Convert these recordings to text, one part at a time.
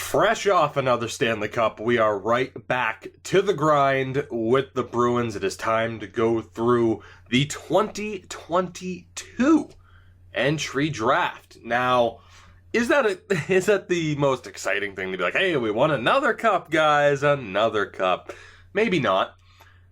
Fresh off another Stanley Cup, we are right back to the grind with the Bruins. It is time to go through the 2022 entry draft. Now, is that the most exciting thing to be like, hey, we won another cup, guys, another cup? Maybe not.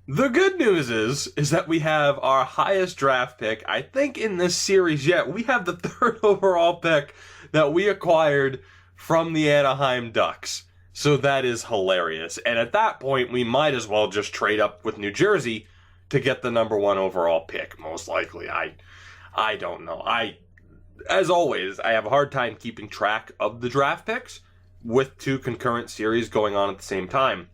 The good news is that we have our highest draft pick, I think, in this series yet. We have the third overall pick that we acquired from the Anaheim Ducks. So that is hilarious. And at that point, we might as well just trade up with New Jersey to get the number one overall pick, most likely. I don't know. As always, I have a hard time keeping track of the draft picks with two concurrent series going on at the same time.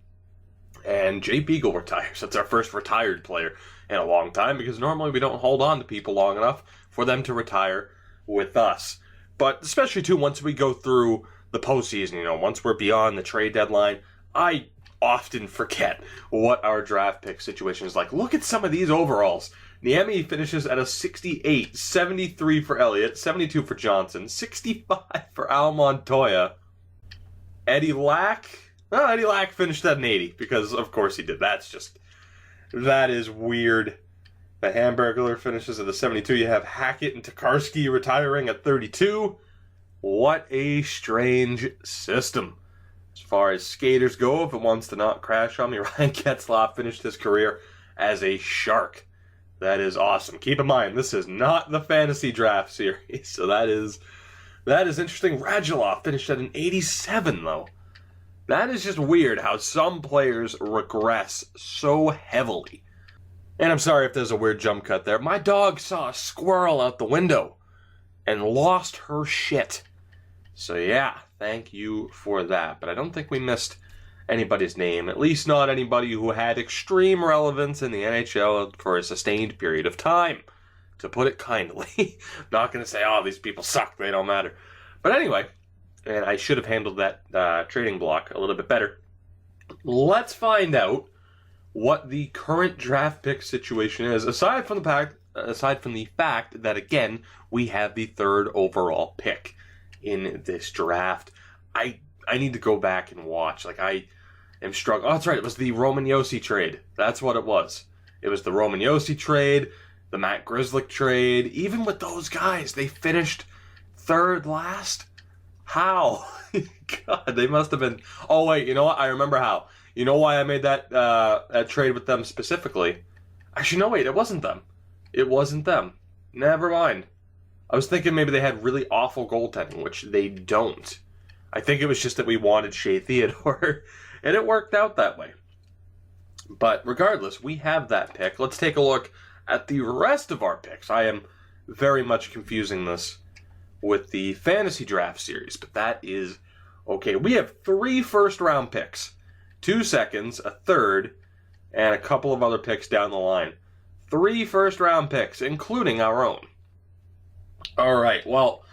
And Jay Beagle retires. That's our first retired player in a long time, because normally we don't hold on to people long enough for them to retire with us. But especially, too, once we go through the postseason, once we're beyond the trade deadline, I often forget what our draft pick situation is like. Look at some of these overalls. Niemi finishes at a 68, 73 for Elliott, 72 for Johnson, 65 for Al Montoya. Eddie Lack finished at an 80, because of course he did. That is weird. The Hamburglar finishes at a 72. You have Hackett and Tokarski retiring at 32. What a strange system. As far as skaters go, if it wants to not crash on me, Ryan Getzlaf finished his career as a Shark. That is awesome. Keep in mind, this is not the fantasy draft series, so that is interesting. Radulov finished at an 87, though. That is just weird how some players regress so heavily. And I'm sorry if there's a weird jump cut there. My dog saw a squirrel out the window and lost her shit. So yeah, thank you for that. But I don't think we missed anybody's name, at least not anybody who had extreme relevance in the NHL for a sustained period of time, to put it kindly. Not going to say, oh, these people suck, they don't matter. But anyway, and I should have handled that trading block a little bit better. Let's find out what the current draft pick situation is, aside from the fact that, again, we have the third overall pick in this draft. I need to go back and watch. I am struggling. Oh, that's right. It was the Roman Josi trade. That's what it was. It was the Roman Josi trade, the Matt Grzelcyk trade. Even with those guys, they finished third last. How? God, they must have been... Oh, wait, you know what? I remember how. You know why I made that trade with them specifically? Actually, no, wait, it wasn't them. It wasn't them. Never mind. I was thinking maybe they had really awful goaltending, which they don't. I think it was just that we wanted Shea Theodore, and it worked out that way. But regardless, we have that pick. Let's take a look at the rest of our picks. I am very much confusing this with the fantasy draft series, but that is okay. We have 3 first-round picks, 2 seconds, a third, and a couple of other picks down the line. 3 first-round picks, including our own. All right, well,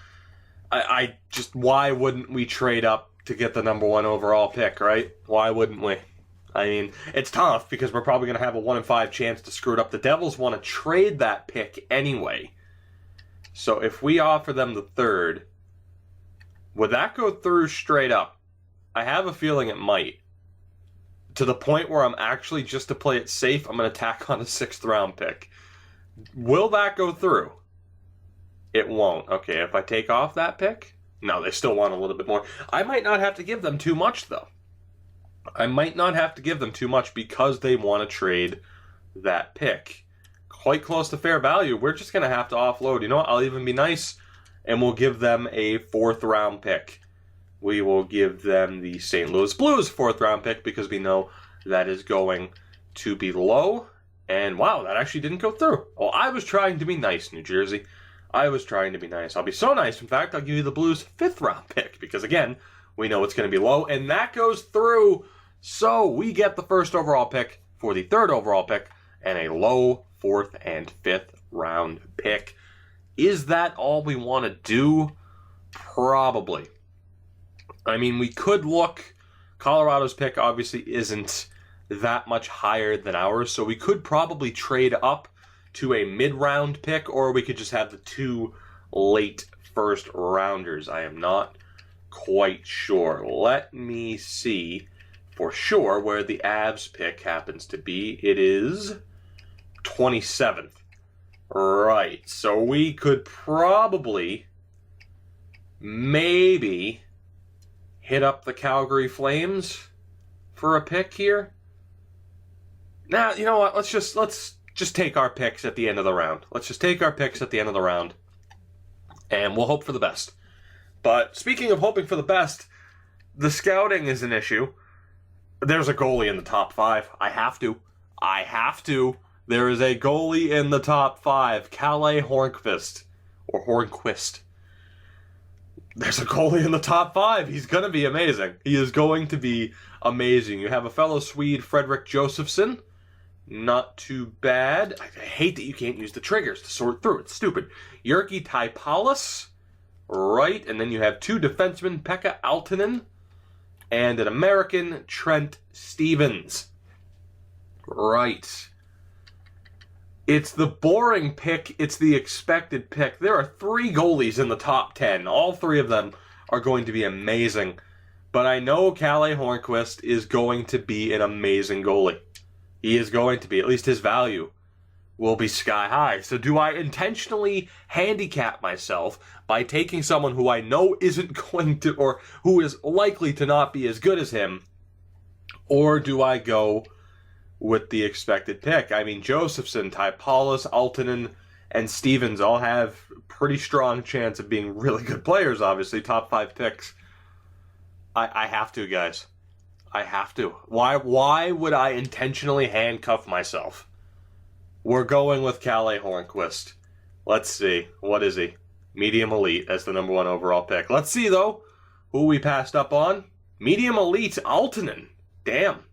I just, why wouldn't we trade up to get the number 1 overall pick, right? Why wouldn't we? I mean, it's tough because we're probably going to have a 1 in 5 chance to screw it up. The Devils want to trade that pick anyway. So if we offer them the third, would that go through straight up? I have a feeling it might. To the point where I'm actually, just to play it safe, I'm going to tack on a 6th round pick. Will that go through? It won't. Okay, if I take off that pick? No, they still want a little bit more. I might not have to give them too much, though. I might not have to give them too much because they want to trade that pick. Quite close to fair value. We're just going to have to offload. You know what? I'll even be nice, and we'll give them a 4th round pick. We will give them the St. Louis Blues 4th round pick because we know that is going to be low. And wow, that actually didn't go through. Oh, I was trying to be nice, New Jersey. I was trying to be nice. I'll be so nice. In fact, I'll give you the Blues 5th round pick because, again, we know it's going to be low, and that goes through. So we get the 1st overall pick for the 3rd overall pick and a low 4th and 5th round pick. Is that all we want to do? Probably. I mean, we could look. Colorado's pick obviously isn't that much higher than ours, so we could probably trade up to a mid-round pick, or we could just have the 2 late first rounders. I am not quite sure. Let me see for sure where the Avs pick happens to be. It is 27th. Right, so we could probably, maybe, hit up the Calgary Flames for a pick here. Now, you know what? Let's just take our picks at the end of the round. Let's just take our picks at the end of the round, and we'll hope for the best. But speaking of hoping for the best, the scouting is an issue. There's a goalie in the top 5. I have to. There is a goalie in the top 5, Calle Hornqvist, or Hornquist. There's a goalie in the top 5. He's going to be amazing. He is going to be amazing. You have a fellow Swede, Fredrik Josefsson. Not too bad. I hate that you can't use the triggers to sort through. It's stupid. Jyrki Taipalas. Right. And then you have 2 defensemen, Pekka Aaltonen, and an American, Trent Stevens. Right. It's the boring pick. It's the expected pick. There are 3 goalies in the top 10. All 3 of them are going to be amazing. But I know Calle Hornquist is going to be an amazing goalie. He is going to be. At least his value will be sky high. So do I intentionally handicap myself by taking someone who I know isn't going to, or who is likely to not be as good as him? Or do I go with the expected pick? I mean, Josephson, Taipalas, Aaltonen, and Stevens all have pretty strong chance of being really good players, obviously. Top 5 picks. I have to, guys. I have to. Why would I intentionally handcuff myself? We're going with Calle Hornquist. Let's see. What is he? Medium elite as the number 1 overall pick. Let's see, though, who we passed up on. Medium elite, Aaltonen. Damn.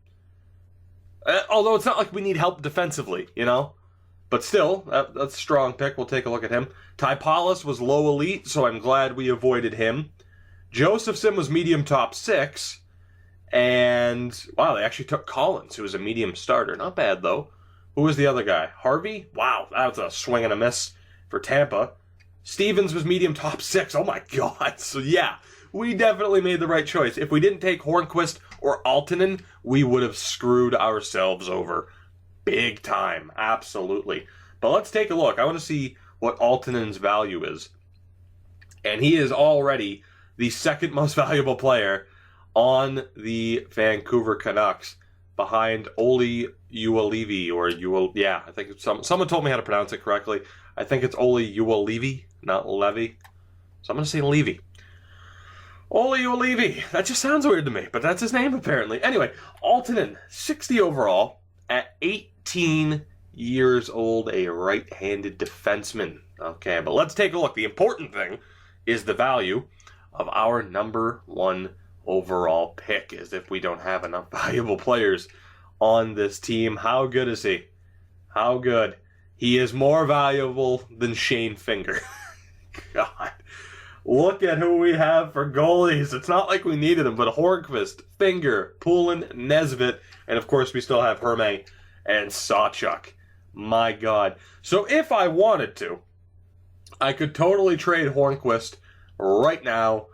Although it's not like we need help defensively, you know? But still, that's a strong pick. We'll take a look at him. Taipalas was low elite, so I'm glad we avoided him. Josephson was medium top 6. And, wow, they actually took Collins, who was a medium starter. Not bad, though. Who was the other guy? Harvey? Wow, that was a swing and a miss for Tampa. Stevens was medium top 6. Oh, my God. So, yeah, we definitely made the right choice. If we didn't take Hornquist or Aaltonen, we would have screwed ourselves over. Big time. Absolutely. But let's take a look. I want to see what Aaltonen's value is. And he is already the 2nd most valuable player on the Vancouver Canucks, behind Olli Juolevi, or yeah, I think someone told me how to pronounce it correctly. I think it's Olli Juolevi, not Levy. So I'm going to say Levy. Olli Juolevi. That just sounds weird to me, but that's his name apparently. Anyway, Aaltonen, 60 overall, at 18 years old, a right-handed defenseman. Okay, but let's take a look. The important thing is the value of our number 1 overall pick, as if we don't have enough valuable players on this team. How good is he? How good? He is more valuable than Shane Finger. God. Look at who we have for goalies. It's not like we needed them, but Hornqvist, Finger, Poulin, Nesbitt, and of course we still have Herme and Sawchuk. My God. So if I wanted to, I could totally trade Hornqvist right now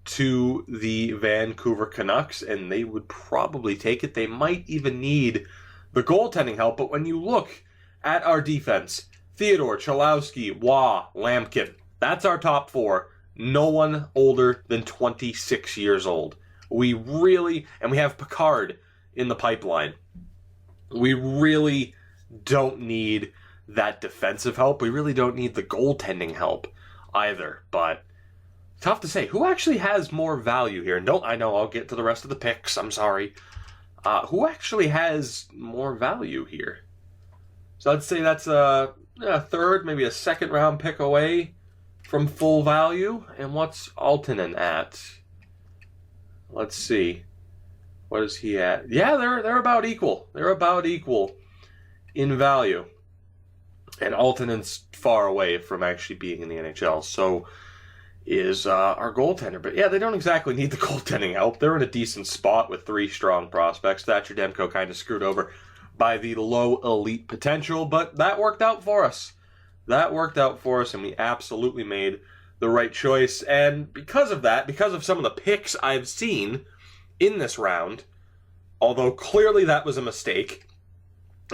to the Vancouver Canucks, and they would probably take it. They might even need the goaltending help, but when you look at our defense, Theodore, Cholowski, Waugh, Lampkin, that's our top 4. No one older than 26 years old. We really, and we have Picard in the pipeline. We really don't need that defensive help. We really don't need the goaltending help either, but tough to say. Who actually has more value here? And I know I'll get to the rest of the picks. I'm sorry. Who actually has more value here? So I'd say that's a 3rd, maybe a 2nd round pick away from full value. And what's Aaltonen at? Let's see. What is he at? Yeah, they're about equal. They're about equal in value. And Altonen's far away from actually being in the NHL. So is our goaltender. But yeah, they don't exactly need the goaltending help. They're in a decent spot with 3 strong prospects. Thatcher Demko kind of screwed over by the low elite potential, but that worked out for us. That worked out for us, and we absolutely made the right choice. And because of that, because of some of the picks I've seen in this round, although clearly that was a mistake,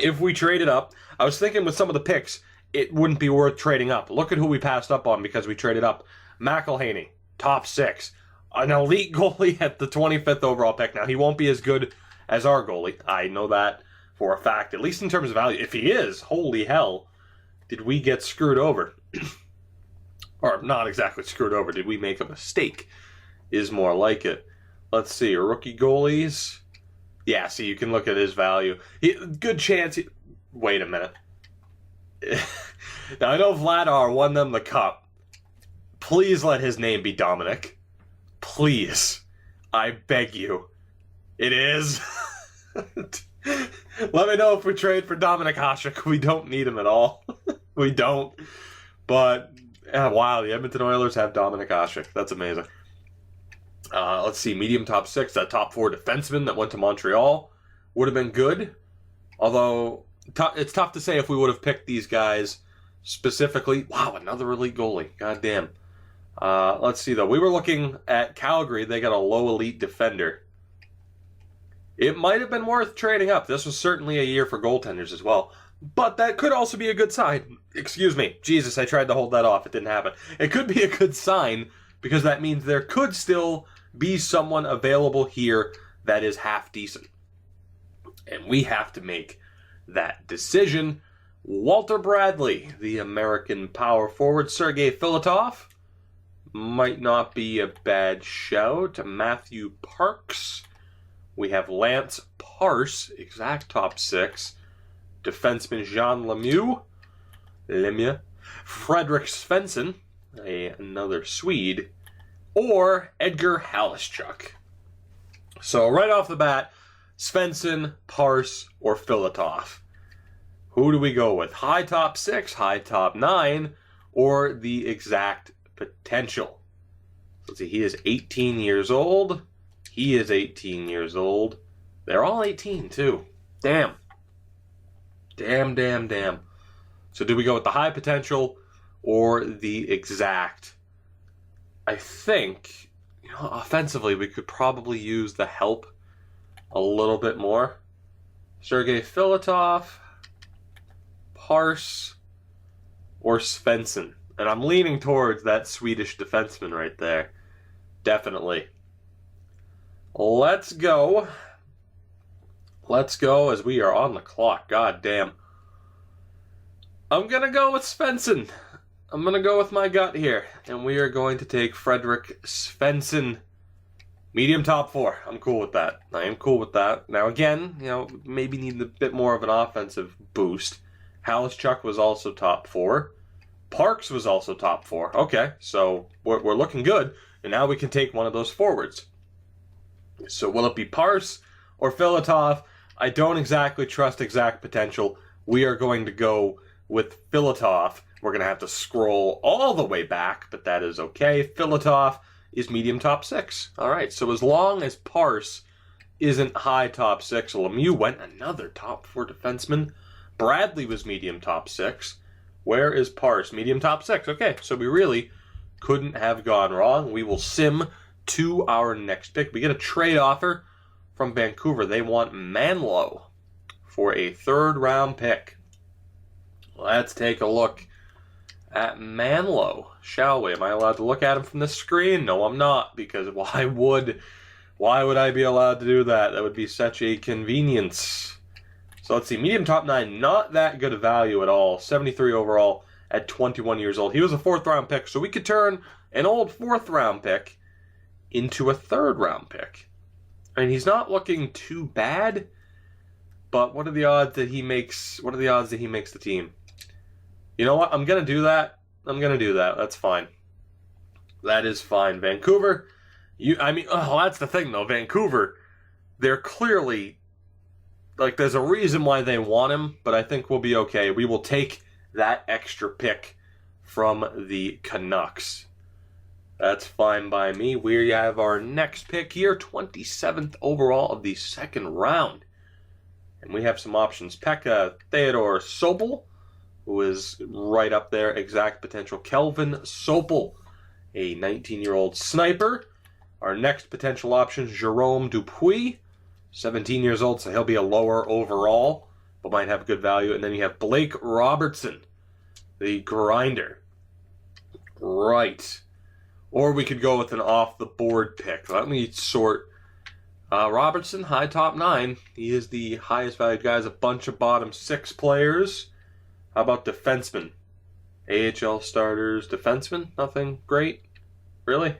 if we traded up, I was thinking with some of the picks, it wouldn't be worth trading up. Look at who we passed up on because we traded up. McElhaney, top 6. An elite goalie at the 25th overall pick. Now, he won't be as good as our goalie. I know that for a fact, at least in terms of value. If he is, holy hell, did we get screwed over? Or not exactly screwed over. Did we make a mistake? Is more like it. Let's see. Rookie goalies. Yeah, see, you can look at his value. Good chance. Wait a minute. Now, I know Vladar won them the cup. Please let his name be Dominic. Please. I beg you. It is. Let me know if we trade for Dominic Hasek. We don't need him at all. We don't. But, wow, the Edmonton Oilers have Dominic Hasek. That's amazing. Let's see, medium top 6, that top 4 defenseman that went to Montreal would have been good. Although, it's tough to say if we would have picked these guys specifically. Wow, another elite goalie. God damn. Let's see, though. We were looking at Calgary. They got a low elite defender. It might have been worth trading up. This was certainly a year for goaltenders as well. But that could also be a good sign. Excuse me. Jesus, I tried to hold that off. It didn't happen. It could be a good sign because that means there could still be someone available here that is half decent. And we have to make that decision. Walter Bradley, the American power forward. Sergei Filatov might not be a bad shout. Matthew Parks. We have Lance Parse, exact top 6. Defenseman Jean Lemieux. Fredrik Svensson, another Swede. Or Edgar Halischuk. So right off the bat, Svensson, Parse, or Filatov. Who do we go with? High top 6, high top 9, or the exact potential? Let's see, he is 18 years old. He is 18 years old. They're all 18, too. Damn. Damn. So do we go with the high potential or the exact? I think, offensively, we could probably use the help a little bit more. Sergei Filatov, Parse, or Svensson. And I'm leaning towards that Swedish defenseman right there. Definitely. Let's go. Let's go as we are on the clock. God damn. I'm going to go with Svensson. I'm going to go with my gut here. And we are going to take Fredrik Svensson. Medium top 4. I'm cool with that. I am cool with that. Now again, maybe need a bit more of an offensive boost. Halischuk was also top 4. Parks was also top 4. Okay, so we're looking good. And now we can take one of those forwards. So will it be Parse or Filatov? I don't exactly trust exact potential. We are going to go with Filatov. We're going to have to scroll all the way back, but that is okay. Filatov is medium top 6. All right, so as long as Parse isn't high top 6, Lemieux went another top 4 defenseman. Bradley was medium top 6. Where is Parse? Medium top 6. Okay, so we really couldn't have gone wrong. We will sim to our next pick. We get a trade offer from Vancouver. They want Manlow for a 3rd round pick. Let's take a look at Manlow, shall we? Am I allowed to look at him from the screen? No, I'm not, because why would I be allowed to do that? That would be such a convenience. So let's see, medium top 9, not that good a value at all. 73 overall at 21 years old. He was a 4th round pick, so we could turn an old 4th round pick into a 3rd round pick. I mean, he's not looking too bad, but what are the odds that he makes the team? You know what? I'm going to do that. That's fine. That is fine. Vancouver, that's the thing, though. Vancouver, they're clearly, there's a reason why they want him, but I think we'll be okay. We will take that extra pick from the Canucks. That's fine by me. We have our next pick here, 27th overall of the 2nd round. And we have some options. Pekka Theodore Sobel, who is right up there, exact potential. Kelvin Sopel a 19-year-old sniper. Our next potential option, Jerome Dupuis, 17 years old, so he'll be a lower overall, but might have good value. And then you have Blake Robertson, the grinder. Right. Or we could go with an off-the-board pick. Let me sort. Robertson, high top 9. He is the highest valued guy. There's a bunch of bottom 6 players. How about defensemen? AHL starters, defensemen? Nothing great? Really?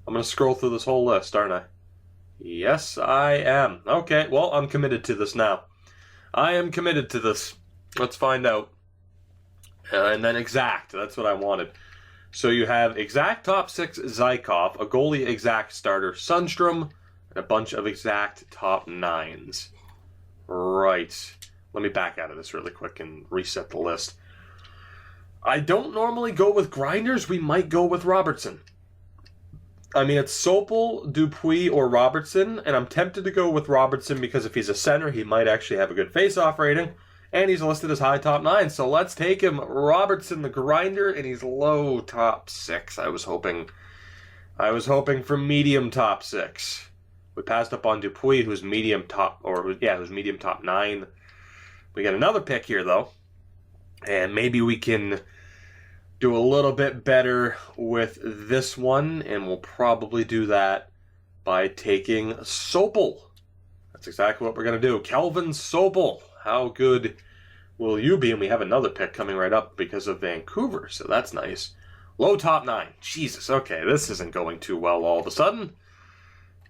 I'm going to scroll through this whole list, aren't I? Yes, I am. Okay, well, I'm committed to this now. I am committed to this. Let's find out. And then exact. That's what I wanted. So you have exact top 6 Zykov, a goalie exact starter Sundstrom, and a bunch of exact top 9s. Right. Let me back out of this really quick and reset the list. I don't normally go with grinders. We might go with Robertson. I mean, it's Sopel, Dupuis, or Robertson, and I'm tempted to go with Robertson because if he's a center, he might actually have a good face-off rating, and he's listed as high top 9, so let's take him. Robertson, the grinder, and he's low top 6. I was hoping for medium top 6. We passed up on Dupuis, who's medium top, who's medium top 9. We got another pick here, though, and maybe we can do a little bit better with this one, and we'll probably do that by taking Sopel. That's exactly what we're going to do. Kelvin Sopel. How good will you be? And we have another pick coming right up because of Vancouver, so that's nice. Low top 9. Jesus, okay, this isn't going too well all of a sudden.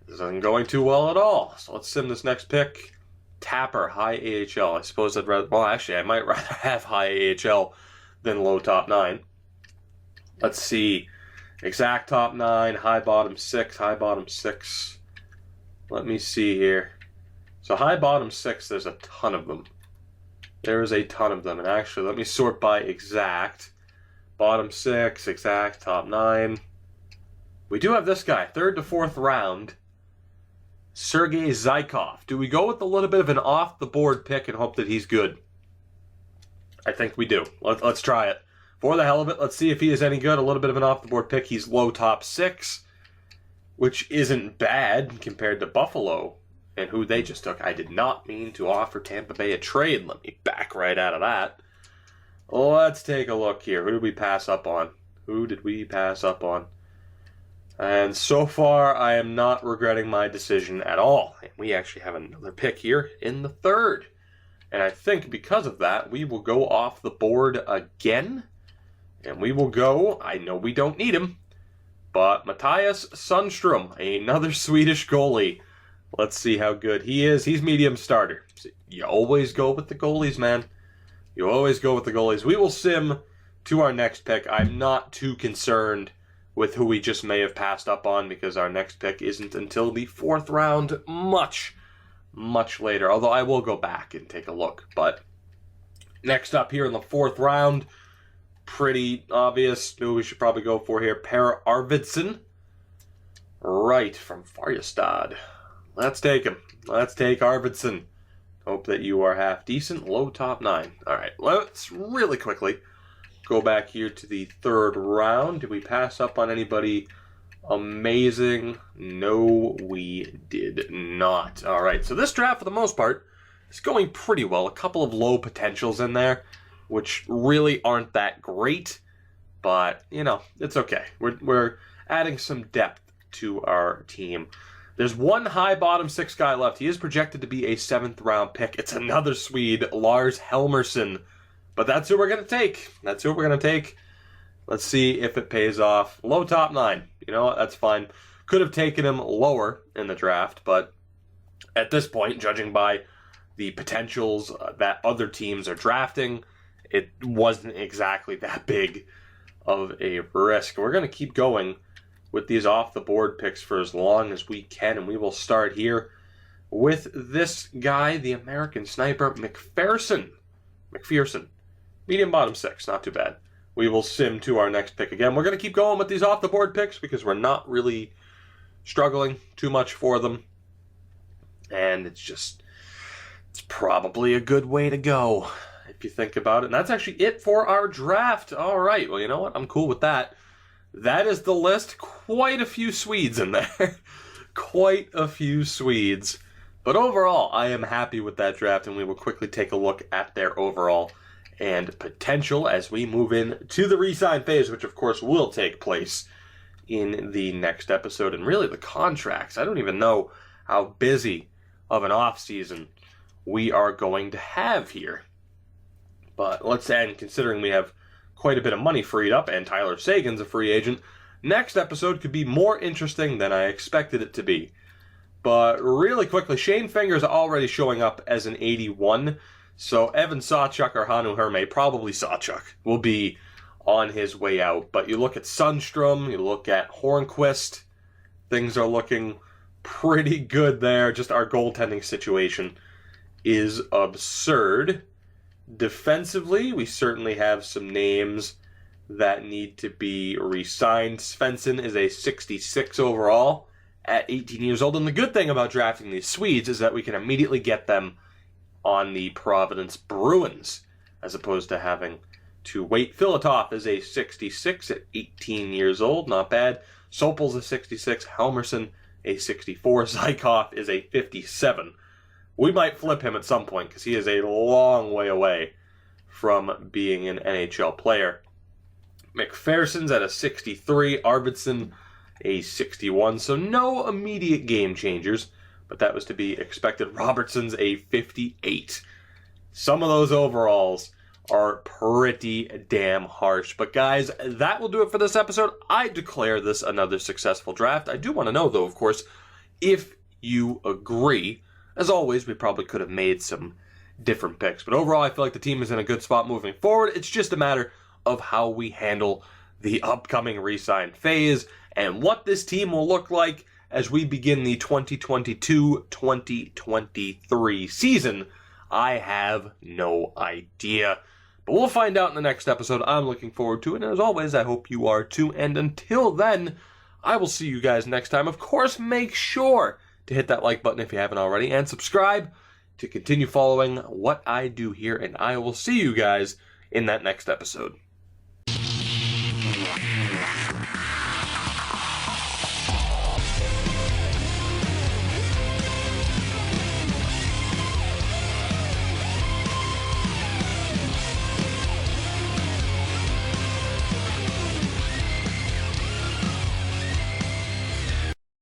This isn't going too well at all. So let's sim this next pick. Tapper, high AHL. I suppose I'd rather... Well, actually, I might rather have high AHL than low top 9. Let's see. Exact top 9, high bottom 6, high bottom 6. Let me see here. So high bottom 6, there's a ton of them. There is a ton of them. And actually, let me sort by exact. Bottom 6, exact, top 9. We do have this guy, 3rd to 4th round. Sergei Zykov. Do we go with a little bit of an off-the-board pick and hope that he's good? I think we do. Let's try it. For the hell of it, let's see if he is any good. A little bit of an off-the-board pick. He's low top 6, which isn't bad compared to Buffalo and who they just took. I did not mean to offer Tampa Bay a trade. Let me back right out of that. Let's take a look here. Who did we pass up on? And so far, I am not regretting my decision at all. And we actually have another pick here in the 3rd. And I think because of that, we will go off the board again. And we will go, I know we don't need him, but Mattias Sundstrom, another Swedish goalie. Let's see how good he is. He's medium starter. You always go with the goalies, man. You always go with the goalies. We will sim to our next pick. I'm not too concerned with who we just may have passed up on because our next pick isn't until the 4th round, much later. Although I will go back and take a look. But next up here in the 4th round, pretty obvious who we should probably go for here. Per Arvidsson. Right, from Färjestad. Let's take him. Let's take Arvidsson. Hope that you are half decent. Low top 9. All right, let's really quickly go back here to the 3rd round. Did we pass up on anybody amazing? No, we did not. All right, so this draft, for the most part, is going pretty well. A couple of low potentials in there, which really aren't that great, but, you know, it's okay. We're adding some depth to our team. There's one high bottom 6 guy left. He is projected to be a 7th round pick. It's another Swede, Lars Helmersson. But that's who we're going to take. Let's see if it pays off. Low top 9. You know what? That's fine. Could have taken him lower in the draft, but at this point, judging by the potentials that other teams are drafting, it wasn't exactly that big of a risk. We're going to keep going with these off-the-board picks for as long as we can, and we will start here with this guy, the American sniper, McPherson. Medium bottom 6, not too bad. We will sim to our next pick again. We're going to keep going with these off-the-board picks because we're not really struggling too much for them. And it's probably a good way to go if you think about it. And that's actually it for our draft. All right, well, you know what? I'm cool with that. that is the list. Quite a few Swedes in there. Quite a few Swedes. But overall, I am happy with that draft, and we will quickly take a look at their overall and potential as we move in to the re-sign phase, which of course will take place in the next episode. And really the contracts, I don't even know how busy of an offseason we are going to have here. But let's say, and considering we have quite a bit of money freed up and Tyler Seguin's a free agent, next episode could be more interesting than I expected it to be. But really quickly, Shane Finger's already showing up as an 81, so Evan Sawchuk or Hanu Herme, probably Sawchuk, will be on his way out. But you look at Sundstrom, you look at Hornquist, things are looking pretty good there. Just our goaltending situation is absurd. Defensively, we certainly have some names that need to be re-signed. Svensson is a 66 overall at 18 years old. And the good thing about drafting these Swedes is that we can immediately get them on the Providence Bruins, as opposed to having to wait. Filatov is a 66 at 18 years old. Not bad. Sopel's a 66. Helmerson a 64. Zykov is a 57. We might flip him at some point because he is a long way away from being an NHL player. McPherson's at a 63. Arvidsson a 61. So no immediate game changers, but that was to be expected. Robertson's a 58. Some of those overalls are pretty damn harsh. But guys, that will do it for this episode. I declare this another successful draft. I do want to know, though, of course, if you agree. As always, we probably could have made some different picks. But overall, I feel like the team is in a good spot moving forward. It's just a matter of how we handle the upcoming re-sign phase and what this team will look like as we begin the 2022-2023 season. I have no idea. But we'll find out in the next episode. I'm looking forward to it. And as always, I hope you are too. And until then, I will see you guys next time. Of course, make sure to hit that like button if you haven't already. And subscribe to continue following what I do here. And I will see you guys in that next episode.